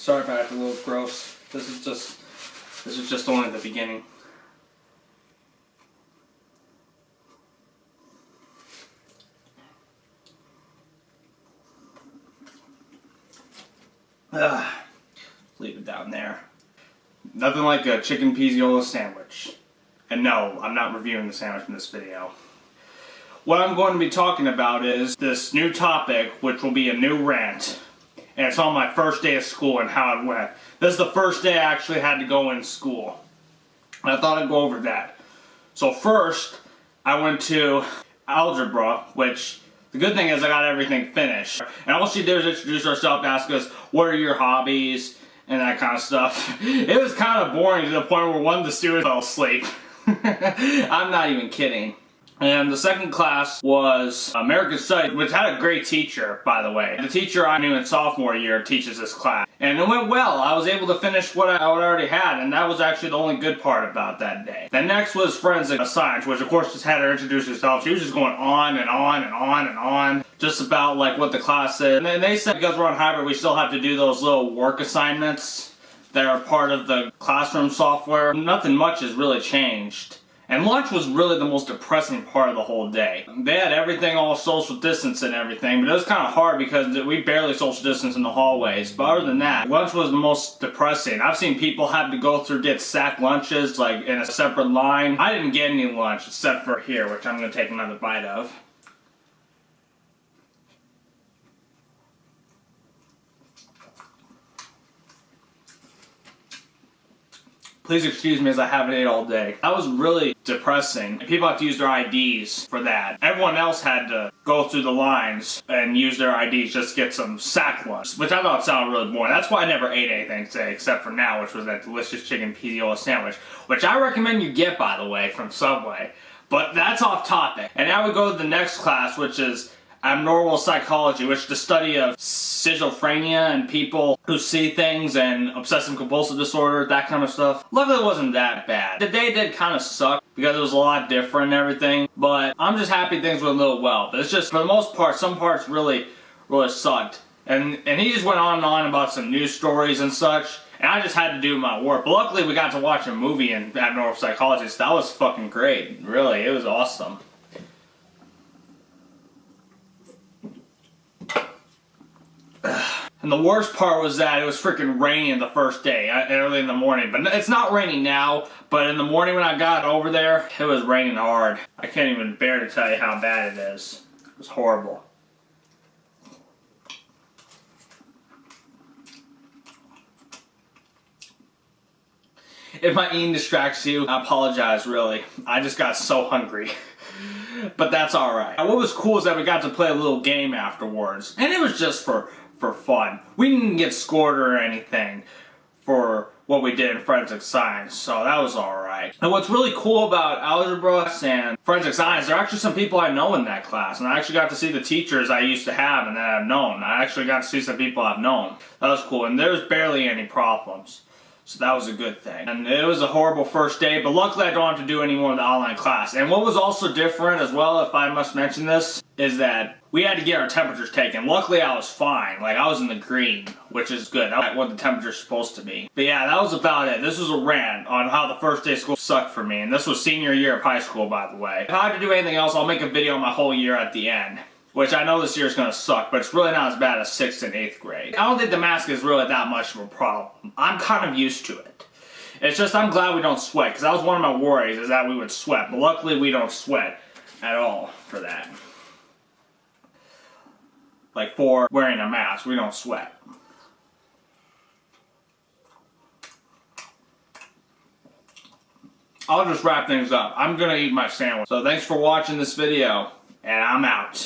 Sorry if I act a little gross. This is just only the beginning. Leave it down there. Nothing like a chicken pizzola sandwich. And no, I'm not reviewing the sandwich in this video. What I'm going to be talking about is this new topic, which will be a new rant. And it's on my first day of school and how it went. This is the first day I actually had to go in school. And I thought I'd go over that. So first, I went to algebra, which the good thing is I got everything finished. And all she did was introduce herself and ask us, what are your hobbies? And that kind of stuff. It was kind of boring to the point where one of the students fell asleep. I'm not even kidding. And the second class was American Studies, which had a great teacher, by the way. The teacher I knew in sophomore year teaches this class. And it went well. I was able to finish what I already had, and that was actually the only good part about that day. Then next was Forensic Science, which of course just had her introduce herself. She was just going on and on and on and on, just about like what the class is. And then they said because we're on hybrid, we still have to do those little work assignments that are part of the classroom software. Nothing much has really changed. And lunch was really the most depressing part of the whole day. They had everything all social distance and everything, but it was kind of hard because we barely social distance in the hallways. But other than that, lunch was the most depressing. I've seen people have to go through, get sack lunches, like in a separate line. I didn't get any lunch except for here, which I'm going to take another bite of. Please excuse me as I haven't ate all day. That was really depressing. People have to use their IDs for that. Everyone else had to go through the lines and use their IDs just to get some sack lunch, which I thought sounded really boring. That's why I never ate anything today except for now, which was that delicious chicken pizzola sandwich, which I recommend you get, by the way, from Subway. But that's off topic. And now we go to the next class, which is abnormal psychology, which is the study of schizophrenia and people who see things and obsessive compulsive disorder, that kind of stuff. Luckily it wasn't that bad. The day did kind of suck because it was a lot different and everything, but I'm just happy things went a little well. But it's just, for the most part, some parts really sucked. And he just went on and on about some news stories and such, and I just had to do my work. But luckily we got to watch a movie in abnormal psychology, so that was fucking great. Really, it was awesome. And the worst part was that it was freaking raining the first day, early in the morning. But it's not raining now, but in the morning when I got over there, it was raining hard. I can't even bear to tell you how bad it is. It was horrible. If my eating distracts you, I apologize, really. I just got so hungry. But that's alright. What was cool is that we got to play a little game afterwards. And it was just for fun. We didn't get scored or anything for what we did in Forensic Science, so that was alright. And what's really cool about algebra and Forensic Science, there are actually some people I know in that class, and I actually got to see the teachers I used to have and that I've known. I actually got to see some people I've known. That was cool, and there was barely any problems. So that was a good thing. And it was a horrible first day, but luckily I don't have to do any more of the online class. And what was also different as well, if I must mention this, is that we had to get our temperatures taken. Luckily I was fine. Like, I was in the green, which is good. That's what the temperature's supposed to be. But yeah, that was about it. This was a rant on how the first day of school sucked for me. And this was senior year of high school, by the way. If I have to do anything else, I'll make a video on my whole year at the end. Which I know this year is going to suck, but it's really not as bad as 6th and 8th grade. I don't think the mask is really that much of a problem. I'm kind of used to it. It's just I'm glad we don't sweat, because that was one of my worries, is that we would sweat. But luckily we don't sweat at all for that. Like for wearing a mask, we don't sweat. I'll just wrap things up. I'm going to eat my sandwich. So thanks for watching this video, and I'm out.